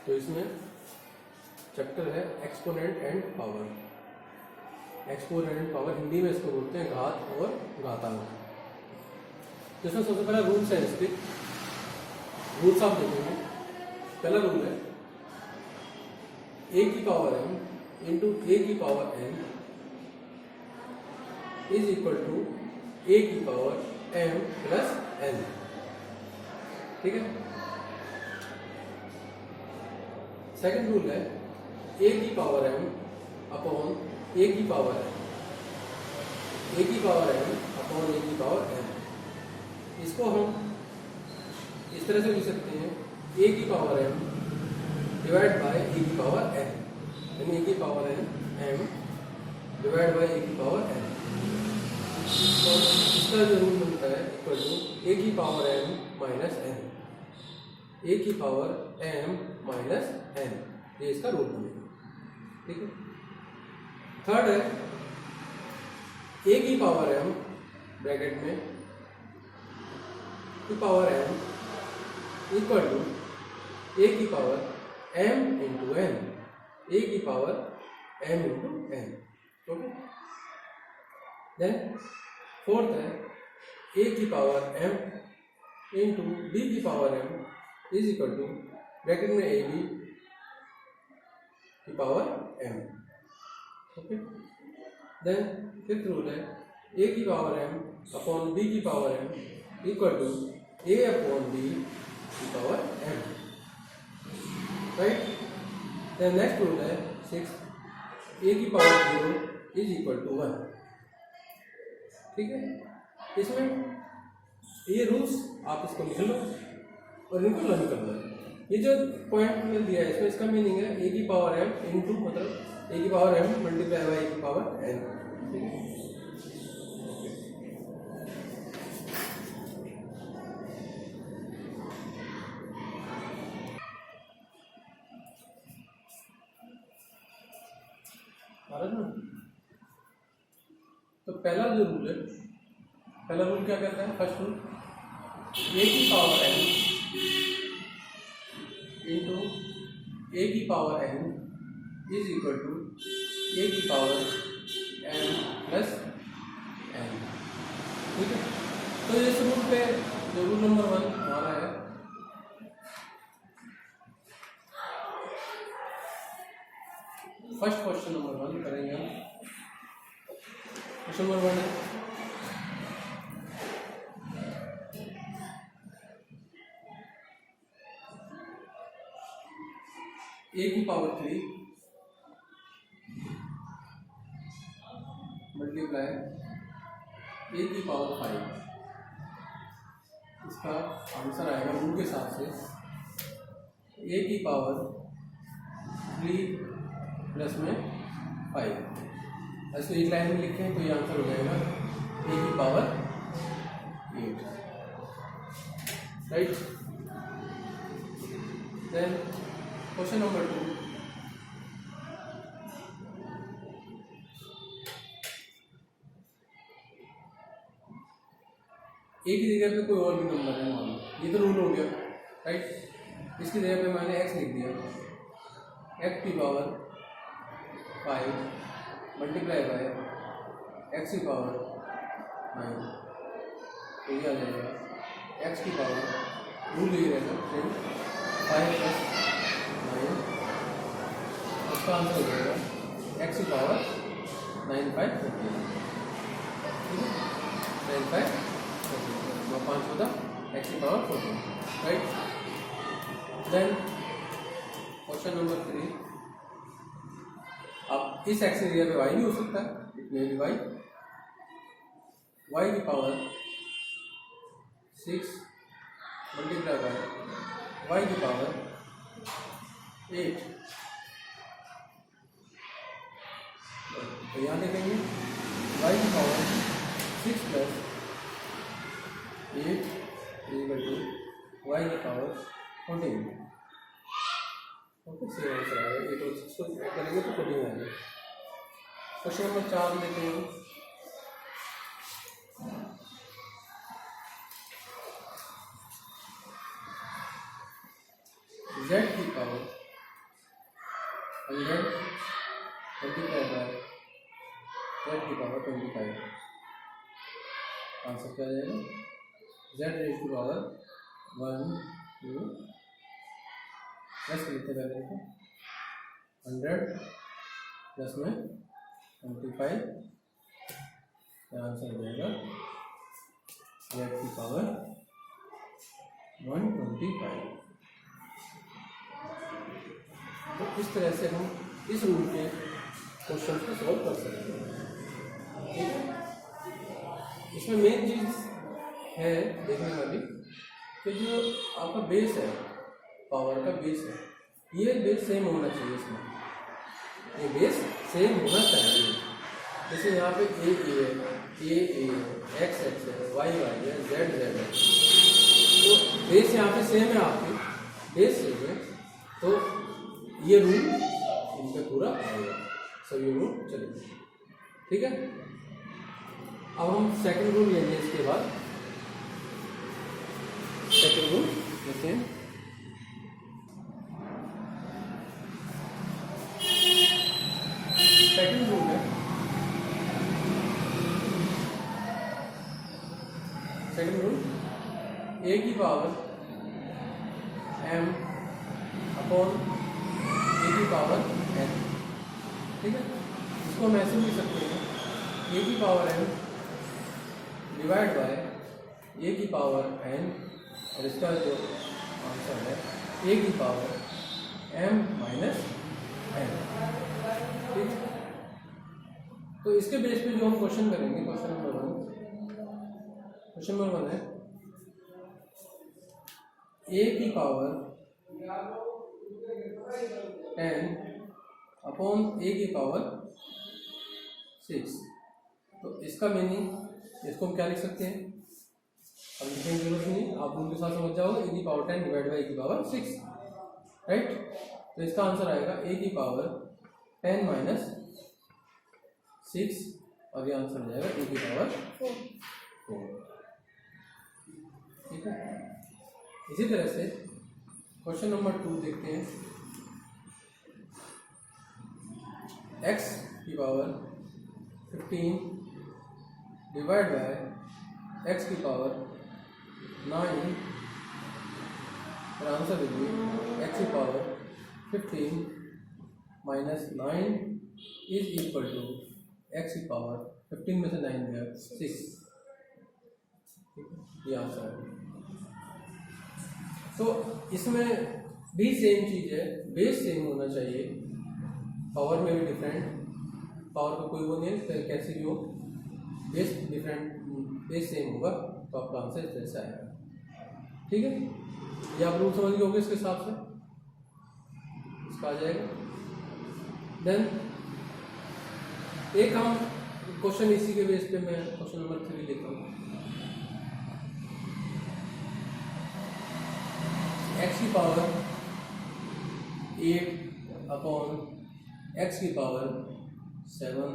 तो इसमें चैप्टर है exponent and power. Exponent and power Hindi में इसको बोलते हैं घात और घातांक। तो इसमें सबसे पहला रूल्स है इसके, रूल्स आप देखेंगे। पहला रूल है ए की पावर m इंटू ए की power n is equal to A की पावर m प्लस n। ठीक है। सेकंड रूल है ए की पावर m अपॉन ए की पावर n, ए की पावर m अपॉन ए की पावर n। इसको हम इस तरह से लिख सकते हैं ए की power m divide by a की पावर n, यानी ए की power n m divide by a की पावर n। तो इसका जो रूल बनता है इक्वल टू ए की power m minus n, A की पावर m माइनस n, ये इसका रूल बनेगा। ठीक है। थर्ड है ए की पावर m ब्रैकेट में की power m equal to A की power m into n, A की power m into n। Okay. Then fourth है ए की पावर m इंटू बी की power m is equal to bracket में A B की power m। Okay. Then fifth rule है A की power m upon B की power m equal to A upon B की power m। Right. Then next rule है six, ए की power 0 is equal to 1। ठीक है। इसमें ये रूल्स आप इसको लिख लो और इनको लर्न कर लो। ये जो पॉइंट में दिया है इसमें इसका मीनिंग है ए की पावर m इंटू मतलब ए की पावर m मल्टीप्लाई बाई ए की पावर n। ठीक है। तो पहला जो रूल है, पहला रूल क्या कहता है? फर्स्ट रूल ए की पावर n इंटू ए की power n is equal to A की पावर m प्लस n। ठीक है। तो इस रूल पे जो रूल नंबर 1 हमारा है फर्स्ट क्वेश्चन नंबर 1 करेंगे हम। क्वेश्चन नंबर 1 है ए की पावर 3 मल्टीप्लाई ए की पावर 5। इसका आंसर आएगा रूल के हिसाब से ए की पावर 3 प्लस में 5। ऐसे एक लाइन में लिखें तो ये आंसर हो जाएगा ए की power 8। Right. Then question number 2, A की जगह पे कोई और भी नंबर है मान लो, ये तो रूल हो गया। राइट। इसकी जगह पे मैंने x लिख दिया, x की पावर 5 मल्टीप्लाई बाय x की पावर 9। तो ये आ जाएगा x की पावर, रूल ये रहेगा 5 प्लस 9, उसका आंसर हो जाएगा x की पावर 9 5 14। ठीक है। 9 5 5 होता x की power 14। Right. Then question number 3, अब इस x की जगह पे y भी हो सकता है, इट मे बी y की पावर 6 मल्टीप्लाई बाय y की पावर 8। तो यहाँ देखेंगे y की power 6 plus 8 equal to y की पावर 14। ओके। सेम आंसर आएगा। 8 और 6 को ऐड करेंगे तो 14 आएगा। क्वेश्चन नंबर 4 लेते हैं। z की पावर 100 मल्टीप्लाई बाय z की पावर 25। आंसर क्या आ जाएगा? z raise to power 1 2 plus लिखते पहले देखो 100 प्लस में 25, आंसर हो जाएगा z की पावर 125। तो इस तरह से हम इस रूल के क्वेश्चन को सॉल्व कर सकते हैं। ठीक है, इसमें मेन चीज है देखने वाली कि जो आपका बेस है, पावर का बेस है, ये बेस सेम होना चाहिए। इसमें ये बेस सेम होना चाहिए। जैसे यहाँ पे ए है, एक्स है, वाई है, जेड है, तो बेस यहाँ पे सेम है, आपके बेस सेम है, तो ये रूल इन पे पूरा आएगा, सभी रूल चलेंगे। ठीक है, अब हम सेकंड रूल लेंगे। इसके बाद सेकंड रूल जैसे सेकंड रूल है, सेकंड रूल ए की पावर m अपॉन ए की पावर n। ठीक है, इसको हम ऐसे लिख सकते हैं ए की power m divide by a की पावर n, और इसका जो आंसर है ए की पावर m माइनस n। ठीक है, तो इसके बेस पे जो हम क्वेश्चन करेंगे, क्वेश्चन नंबर 1 है ए की पावर 10 अपॉन ए की पावर 6। तो इसका मीनिंग, इसको हम क्या लिख सकते हैं? अब लिखने की जरूरत नहीं, आप उनके साथ समझ जाओगे। ए की पावर 10 डिवाइड बाई ए की पावर 6, राइट। तो इसका आंसर आएगा ए की पावर 10 माइनस 6, और ये आंसर हो जाएगा ए की पावर 4। ठीक है, इसी तरह से क्वेश्चन नंबर 2 देखते हैं। एक्स की पावर 15 डिवाइड बाय एक्स की पावर 9, और आंसर देखिए एक्स की power 15 minus 9 is equal to X की पावर 15 में से 9 गया 6। ये आंसर है। तो इसमें भी सेम चीज़ है, बेस सेम होना चाहिए, पावर में भी डिफरेंट, पावर का कोई वो नहीं है, कैसे भी हो, बेस डिफरेंट, बेस सेम होगा, तो आपका आंसर इस तरह से आएगा। ठीक है, ये आप रूल समझ गए होंगे, इसके हिसाब से इसका आ जाएगा। देन एक हम क्वेश्चन इसी के बेस पे मैं क्वेश्चन नंबर 3 लिखता हूँ। एक्स की पावर 8 अपॉन एक्स की पावर 7,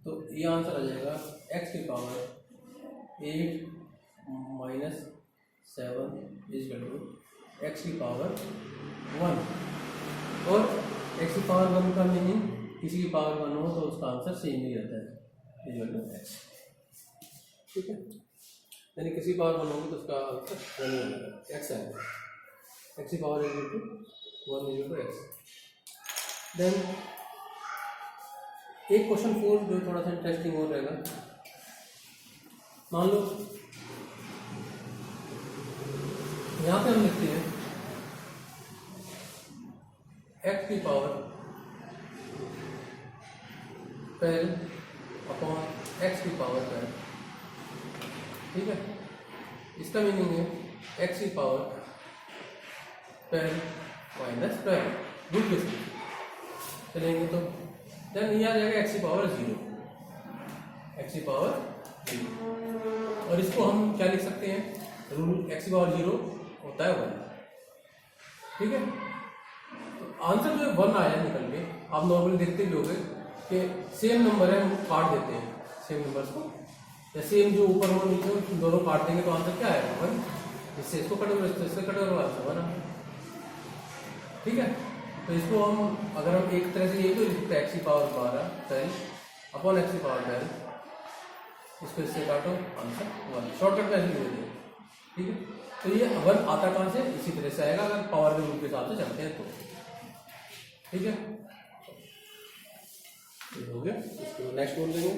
तो ये आंसर आ जाएगा एक्स की power 8 minus 7 is equal to X की पावर 1, और एक्स की पावर 1 का मीनिंग किसी की पावर 1 हो तो उसका आंसर सेम ही रहता है, इज इक्वल टू एक्स। ठीक है, यानी किसी पावर 1 होगी तो उसका आंसर 1 हो जाएगा, एक्स आएगा, एक्स की power 1 is equal to X. Then एक क्वेश्चन 4 जो थोड़ा सा इंटरेस्टिंग हो रहेगा। मान लो यहाँ पे हम लिखते हैं एक्स की पावर 12 अपॉन एक्स की पावर 12। ठीक है, इसका मीनिंग है एक्स की पावर 12 माइनस 12। गुड क्वेश्चन चलेंगे तो देन ये आ जाएगा एक्स की पावर 0, एक्स की पावर 0, और इसको हम क्या लिख सकते हैं? रूल एक्स की पावर 0 होता है 1। ठीक है, तो आंसर जो है 1 आया निकल के। आप नॉर्मली देखते भी होंगे कि सेम नंबर है, हम काट देते हैं सेम नंबर्स को, या सेम जो ऊपर हो नीचे दोनों काट देंगे तो आंसर क्या आएगा? 1। इससे इसको कटोगे, इससे कटोगे, आंसर 1 आएगा। ठीक है, तो इसको हम अगर हम एक तरह से ये तो लिखते हैं एक्स की पावर 12 10 अपॉन एक्स की पावर 10, इसको इससे काटो आंसर 1, शॉर्टकट में ऐसे लिख देते हैं। ठीक है, तो ये 1 आता कहाँ से, इसी तरह से आएगा अगर पावर के रूल के हिसाब से चलते हैं तो। ठीक है, ये हो गया। इसको नेक्स्ट बोल देंगे।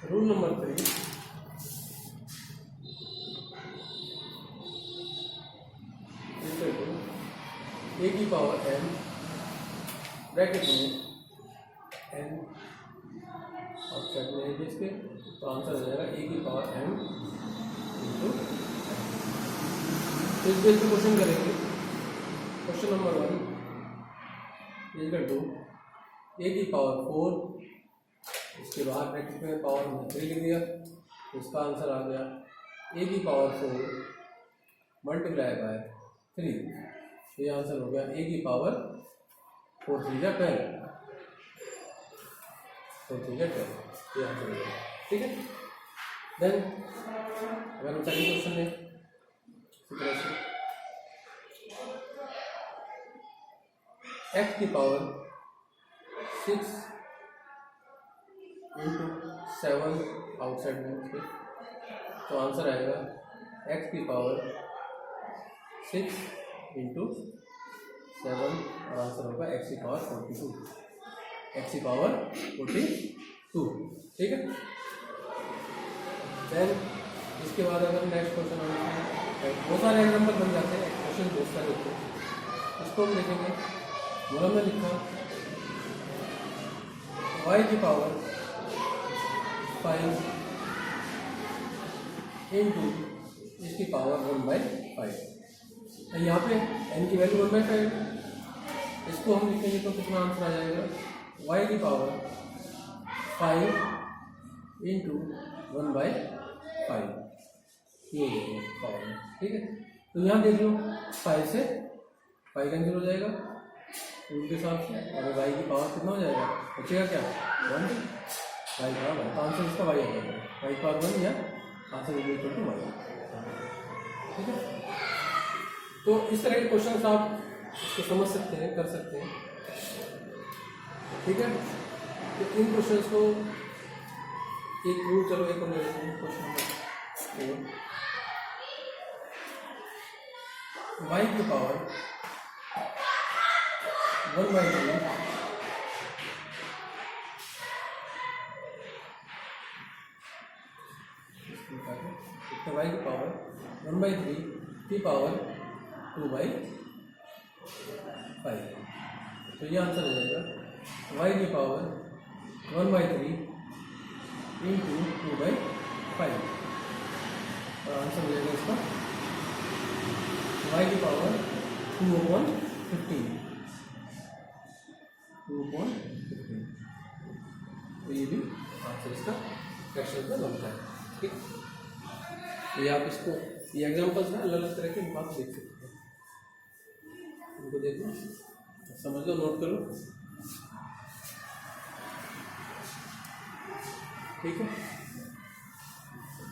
रूल नंबर 3, ए की पावर n ब्रैकेट में n आउटसाइड में है जिसके, तो आंसर हो जाएगा ए की पावर m इंटू। तो इस बेस पे क्वेश्चन करेंगे। Question number 1 equal to A की पावर 4, इसके बाद ब्रैकेट में पावर हमने 3 लिख दिया, तो इसका आंसर आ गया ए की पावर 4 मल्टीप्लाई बाय 3। ये आंसर हो गया ए की पावर 4 3 या 12, 4 3 या 12, ये आंसर हो गया। ठीक है, देन अगर हम सेकंड क्वेश्चन लें इसी तरह से एक्स की पावर 6 इंटू 7 आउटसाइड में इसके, तो आंसर आएगा एक्स की पावर 6 इंटू 7 और आंसर होगा एक्स की पावर 42, एक्स की पावर 42। ठीक है, देन इसके बाद अगर नेक्स्ट क्वेश्चन बहुत सारे एग्जाम्पल बन जाते हैं, क्वेश्चन बहुत सारे होते हैं, इसको हम देखेंगे। बोला में लिखा y की पावर 5 इंटू इसकी पावर 1/5। यहाँ पे n की वैल्यू 1/5, इसको हम लिखेंगे तो कितना आंसर आ जाएगा, y की पावर 5 इंटू 1/5, ये हो जाएगा पावर में। ठीक है, तो यहाँ देख लो 5 से 5 कैंसिल हो जाएगा रूल के हिसाब से, और y की पावर कितना हो जाएगा, बचेगा क्या 1, y पावर 1, तो आंसर इसका y आ जाएगा, y पावर 1 या आंसर इक्वल टू y। ठीक है, तो इस तरह के क्वेश्चन आप इसको समझ सकते हैं, कर सकते हैं। ठीक है, तो इन क्वेश्चंस को एक रूल, चलो एक और ले लेते हैं। क्वेश्चन नंबर y की पावर 1/3 y की पावर 1/3 की पावर 2/5, तो ये आंसर हो जाएगा y की पावर 1/3 इंटू 2/5, और आंसर हो जाएगा इसका y की पावर 2/15, 2/15, तो ये भी आंसर इसका क्वेश्चन का बनता है। ठीक, ये आप इसको, ये एग्जाम्पल्स हैं अलग अलग तरह के, इनको आप देख सकते हैं, इनको देखो समझ लो, नोट करो। ठीक है,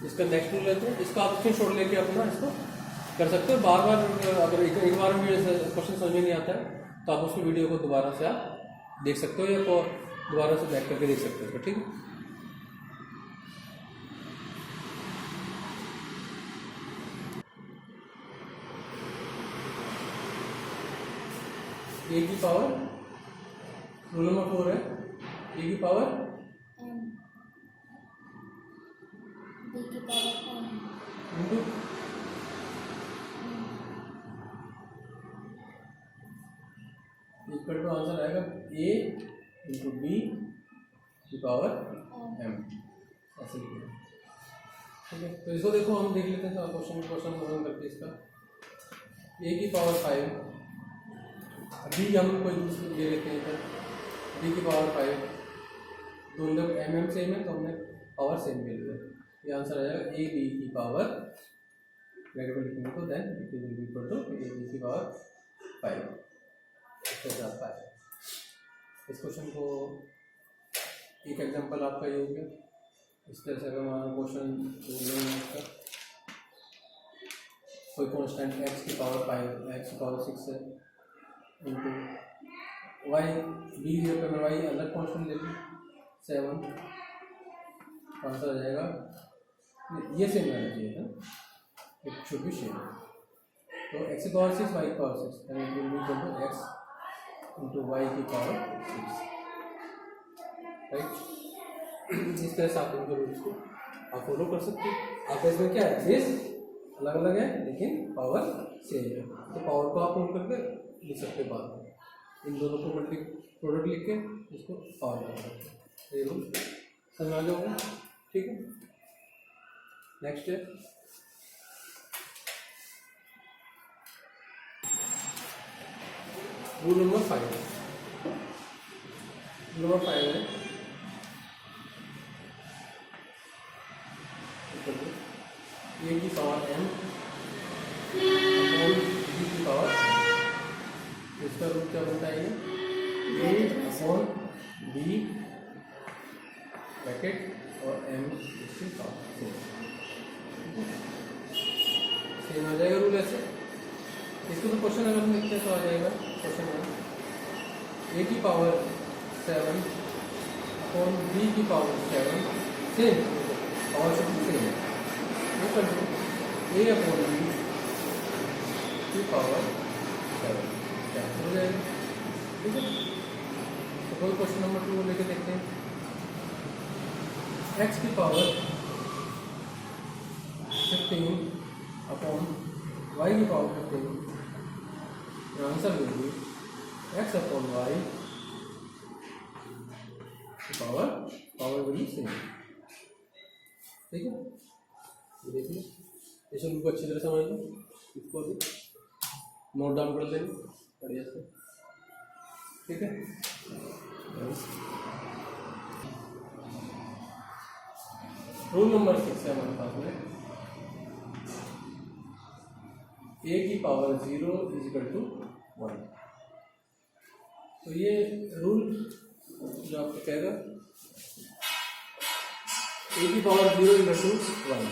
इसका नेक्स्ट रूल लेते हैं, इसका आप स्क्रीनशॉट लेके अपना इसको कर सकते हो। बार बार अगर एक बार में क्वेश्चन समझ में नहीं आता है तो आप उसकी वीडियो को दोबारा से आप देख सकते हो, या दोबारा से बैक करके देख सकते हो। ठीक है, ए की पावर रूल नंबर 4 है, ए की power into equal to answer आएगा ए इंटू बी की पावर m, ऐसे लिखेंगे। ठीक है, तो इसको देखो हम देख लेते हैं क्वेश्चन सॉल्व करके। इसका ए की पावर 5, बी हम कोई दूसरी ले लेते हैं, इधर बी की पावर 5, दोनों mm सेम है तो हमने पावर सेम ले लिया, ये आंसर आ जाएगा ए बी की पावर ब्रैकेट में लिखेंगे तो then it will be equal to A B की पावर 5। इस क्वेश्चन को एक एग्जांपल आपका ये हो गया। इस तरह से अगर हमारा क्वेश्चन कोई कांस्टेंट x की पावर 5 x की पावर 6 है इंटू वाई बी पे मैं वाई अलग कांस्टेंट ले लूँ 7, आंसर आ जाएगा ये सेम रहना चाहिए था, इट शुड बी सेम। तो x की पावर 6 y की power 6 and it will be equal to x into Y की पावर 6, राइट। इस तरह से आप इनके रूल्स को आप फॉलो कर सकते हैं। आप इसमें क्या है, बेस अलग अलग है लेकिन पावर सेम है, तो पावर को आप नोट करके लिख सकते हैं बाद में, इन दोनों को प्रोडक्ट लिख के इसको पावर लगा सकते हैं। ये रूल समझ आ जाओगे, ठीक है। नेक्स्ट है रूल नंबर 5। नंबर 5 है ए की पावर m अपॉन बी की पावर, इसका रूल क्या बनता है, ए अपॉन बी ब्रैकेट और m इसकी पावर सेम आ जाएगा रूल ऐसे। इसको तो क्वेश्चन अगर हम लिखते हैं तो आ जाएगा क्वेश्चन में ए की पावर 7 अपॉन बी की पावर 7 सेम पावर से सेम है, ए अपॉन बी की पावर 7 क्या हो जाएगा, ठीक है। तो कोई क्वेश्चन नंबर 2 लेके देखते हैं। x की पावर 15 अपॉन y की power 15, answer will be x upon y की पावर विल बी सेम, ठीक है। देखिए इस रूल को अच्छी तरह समझ लो, इसको भी नोट डाउन कर लेंगे बढ़िया से, ठीक है। रूल नंबर 6 है हमारे पास में, ए की पावर 0 इज इक्वल टू 1। तो ये रूल जो आपको कहेगा ए की पावर 0 इज इक्वल टू 1।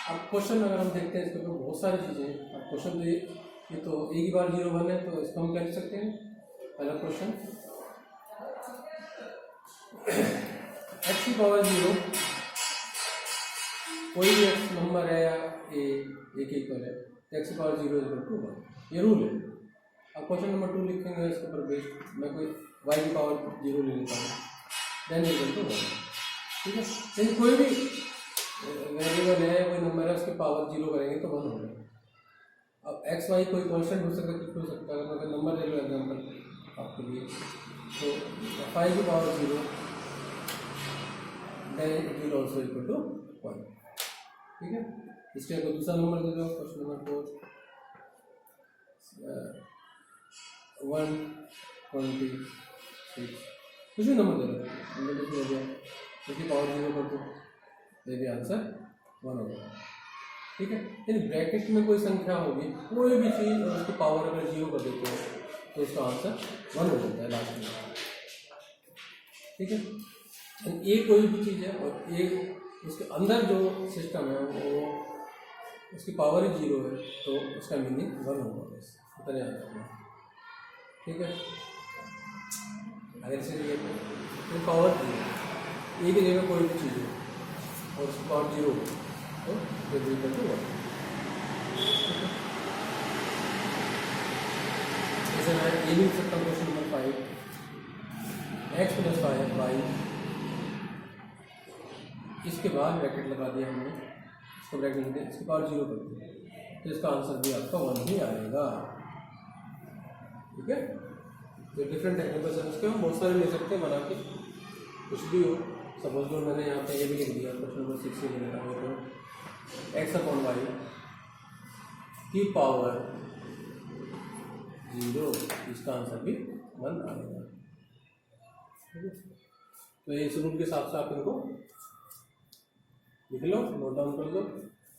अब क्वेश्चन अगर हम देखते हैं इसके ऊपर बहुत सारी चीज़ें हैं। अब क्वेश्चन तो ये तो ए की पावर 0 1 है, तो इसको हम क्या लिख सकते हैं, पहला क्वेश्चन x की पावर 0 कोई भी x नंबर है या ए के इक्वल है, x की पावर 0 इक्वल टू 1, ये रूल है। अब क्वेश्चन नंबर 2 लिखेंगे इसके ऊपर बेस्ड, मैं कोई y की पावर 0 ले लेता हूँ, देन इक्वल टू 1, ठीक है। लेकिन कोई भी वेरिएबल है, कोई नंबर है, उसके पावर 0 करेंगे तो 1 होगा। अब एक्स वाई कोई कॉन्स्टेंट हो सकता है, कुछ हो सकता है। अगर नंबर ले लो एग्जाम्पल आपके लिए, तो 5 की power 0 then it will also equal to 1, ठीक है। इसके कोई दूसरा नंबर दे दो, क्वेश्चन नंबर 4 126, कुछ भी नंबर दे दो, इसकी पावर 0 कर दो, ये भी आंसर 1 होगा, ठीक है। लेकिन ब्रैकेट में कोई संख्या होगी, कोई भी चीज़ और उसकी पावर अगर 0 कर देते हो तो उसका आंसर 1 हो जाता है लास्ट में, ठीक है। ए कोई भी चीज़ है और एक उसके अंदर जो सिस्टम है वो उसकी पावर ही 0 है, तो उसका मीनिंग 1 होगा, बस उतना याद रखना, ठीक है। अगर से तो पावर 0 ए की जगह कोई भी चीज़ है और उसकी पावर 0 तो इक्वल टू 1, जैसे मैं ये लिख सकता हूँ question number 5 x plus 5 y, इसके बाद ब्रैकेट लगा दिया हमने, इसको ब्रैकेट लिख दिया, इसकी पावर 0 कर दिया, तो इसका आंसर भी आपका 1 ही आएगा, ठीक है। तो डिफरेंट टेक्निकल सेंस के हम बहुत सारे ले सकते हैं बना के, कुछ भी हो। सपोज जो मैंने यहाँ पे ये भी लिख दिया, क्वेश्चन नंबर 6 में लिखा है तो एक्स अपॉन वाई की पावर 0, इसका आंसर भी 1 आएगा, ठीक है। तो इस रूल के हिसाब से आप इनको लिख लो, नोट डाउन कर लो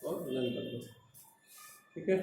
और लर्न कर लो, ठीक है।